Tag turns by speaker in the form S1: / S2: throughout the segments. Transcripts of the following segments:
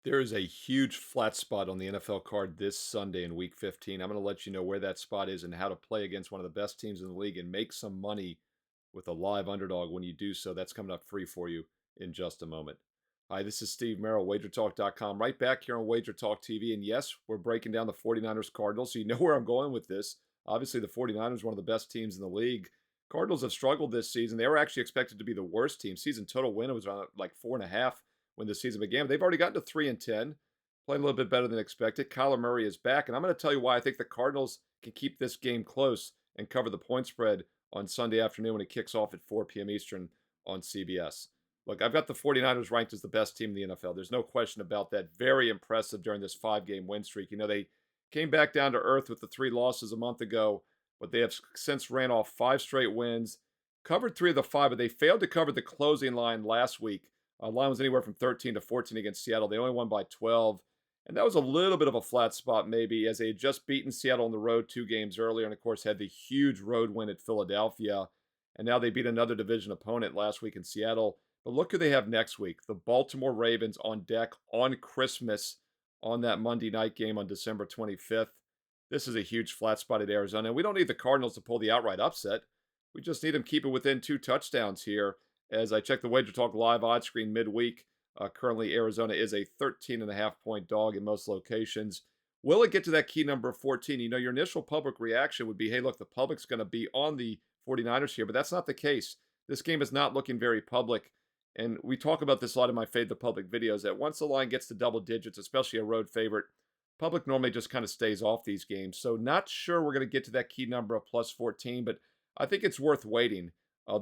S1: There is a huge flat spot on the NFL card this Sunday in Week 15. I'm going to let you know where that spot is and how to play against one of the best teams in the league and make some money with a live underdog when you do so. That's coming up free for you in just a moment. Hi, this is Steve Merrill, wagertalk.com, right back here on Wager Talk TV. And yes, we're breaking down the 49ers Cardinals, so you know where I'm going with this. Obviously, the 49ers are one of the best teams in the league. Cardinals have struggled this season. They were actually expected to be the worst team. Season total win was around like 4.5 when the season began. But they've already gotten to 3-10, playing a little bit better than expected. Kyler Murray is back, and I'm going to tell you why I think the Cardinals can keep this game close and cover the point spread on Sunday afternoon when it kicks off at 4 p.m. Eastern on CBS. Look, I've got the 49ers ranked as the best team in the NFL. There's no question about that. Very impressive during this 5-game win streak. You know, they came back down to earth with the 3 losses a month ago, but they have since ran off 5 straight wins, covered 3 of the 5, but they failed to cover the closing line last week. Line was anywhere from 13 to 14 against Seattle. They only won by 12. And that was a little bit of a flat spot, maybe, as they had just beaten Seattle on the road 2 games earlier, and of course had the huge road win at Philadelphia. And now they beat another division opponent last week in Seattle. But look who they have next week. The Baltimore Ravens on deck on Christmas on that Monday night game on December 25th. This is a huge flat spot at Arizona. And we don't need the Cardinals to pull the outright upset. We just need them to keep it within 2 touchdowns here. As I check the Wager Talk live odds screen midweek, currently Arizona is a 13.5-point dog in most locations. Will it get to that key number of 14? You know, your initial public reaction would be, hey, look, the public's going to be on the 49ers here, but that's not the case. This game is not looking very public. And we talk about this a lot in my Fade the Public videos, that once the line gets to double digits, especially a road favorite, public normally just kind of stays off these games. So not sure we're going to get to that key number of plus 14, but I think it's worth waiting.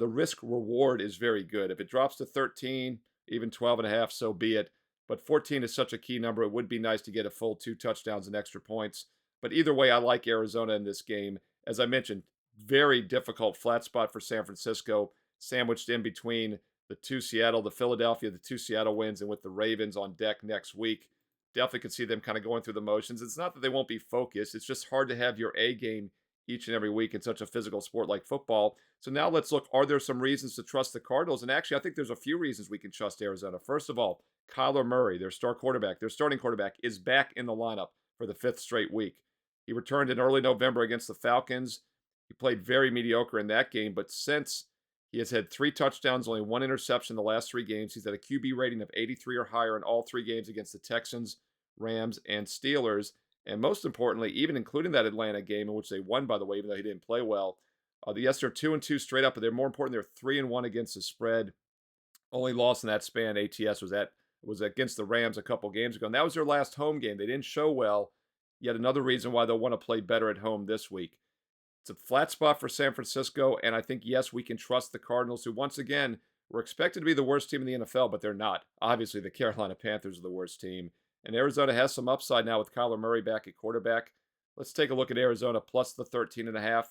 S1: The risk reward is very good. If it drops to 13, even 12.5, so be it. But 14 is such a key number. It would be nice to get a full 2 touchdowns and extra points. But either way, I like Arizona in this game. As I mentioned, very difficult flat spot for San Francisco, sandwiched in between the 2 Seattle, the Philadelphia, the 2 Seattle wins, and with the Ravens on deck next week. Definitely could see them kind of going through the motions. It's not that they won't be focused. It's just hard to have your A game each and every week in such a physical sport like football. So now let's look, are there some reasons to trust the Cardinals? And actually, I think there's a few reasons we can trust Arizona. First of all, Kyler Murray, their starting quarterback, is back in the lineup for the 5th straight week. He returned in early November against the Falcons. He played very mediocre in that game, but since he has had 3 touchdowns, only 1 interception in the last 3 games. He's had a QB rating of 83 or higher in all 3 games against the Texans, Rams, and Steelers. And most importantly, even including that Atlanta game, in which they won, by the way, even though he didn't play well. Yes, they're 2-2 straight up, but they're more important. They're 3-1 against the spread. Only loss in that span, ATS, was against the Rams a couple games ago. And that was their last home game. They didn't show well. Yet another reason why they'll want to play better at home this week. It's a flat spot for San Francisco, and I think, yes, we can trust the Cardinals, who, once again, were expected to be the worst team in the NFL, but they're not. Obviously, the Carolina Panthers are the worst team. And Arizona has some upside now with Kyler Murray back at quarterback. Let's take a look at Arizona plus the 13.5.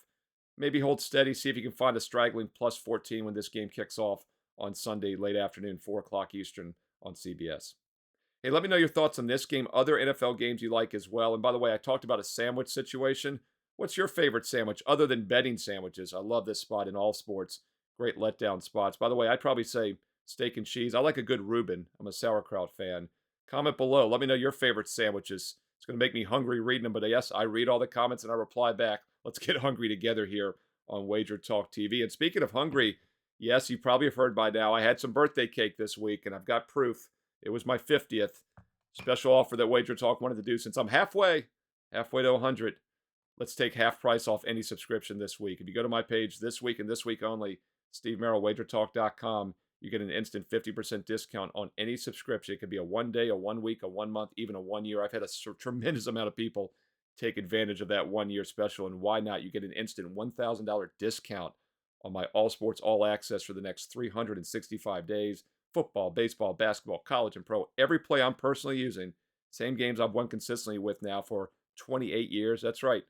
S1: Maybe hold steady, see if you can find a straggling plus 14 when this game kicks off on Sunday, late afternoon, 4 o'clock Eastern on CBS. Hey, let me know your thoughts on this game, other NFL games you like as well. And by the way, I talked about a sandwich situation. What's your favorite sandwich other than betting sandwiches? I love this spot in all sports. Great letdown spots. By the way, I'd probably say steak and cheese. I like a good Reuben. I'm a sauerkraut fan. Comment below. Let me know your favorite sandwiches. It's going to make me hungry reading them, but yes, I read all the comments and I reply back. Let's get hungry together here on Wager Talk TV. And speaking of hungry, yes, you probably have heard by now, I had some birthday cake this week, and I've got proof. It was my 50th. Special offer that Wager Talk wanted to do since I'm halfway to 100. Let's take half price off any subscription this week. If you go to my page this week and this week only, Steve Merrill, wagertalk.com, you get an instant 50% discount on any subscription. It could be a 1 day, a 1 week, a 1 month, even a 1 year. I've had a tremendous amount of people take advantage of that 1 year special. And why not? You get an instant $1,000 discount on my all sports, all access for the next 365 days. Football, baseball, basketball, college, and pro. Every play I'm personally using. Same games I've won consistently with now for 28 years. That's right.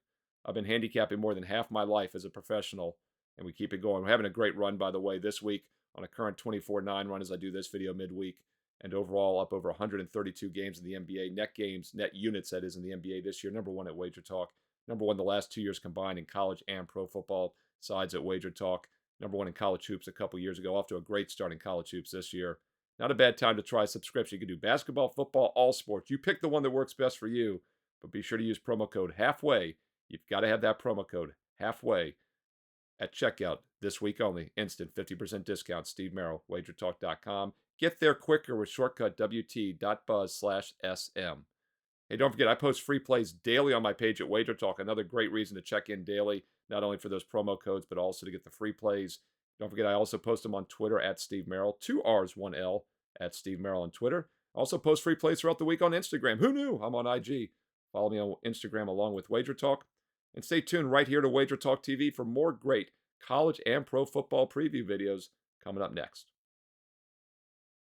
S1: I've been handicapping more than half my life as a professional, and we keep it going. We're having a great run, by the way, this week on a current 24-9 run as I do this video midweek, and overall up over 132 games in the NBA. Net units, that is, in the NBA this year. Number 1 at Wager Talk. Number 1 the last 2 years combined in college and pro football sides at Wager Talk. Number 1 in college hoops a couple years ago. Off to a great start in college hoops this year. Not a bad time to try a subscription. You can do basketball, football, all sports. You pick the one that works best for you, but be sure to use promo code halfway. You've got to have that promo code halfway at checkout this week only. Instant 50% discount. Steve Merrill, wagertalk.com. Get there quicker with shortcut wt.buzz/SM. Hey, don't forget, I post free plays daily on my page at Wager Talk. Another great reason to check in daily, not only for those promo codes, but also to get the free plays. Don't forget, I also post them on Twitter at Steve Merrill, 2 R's, 1 L, at Steve Merrill on Twitter. I also post free plays throughout the week on Instagram. Who knew? I'm on IG. Follow me on Instagram along with Wager Talk. And stay tuned right here to Wager Talk TV for more great college and pro football preview videos coming up next.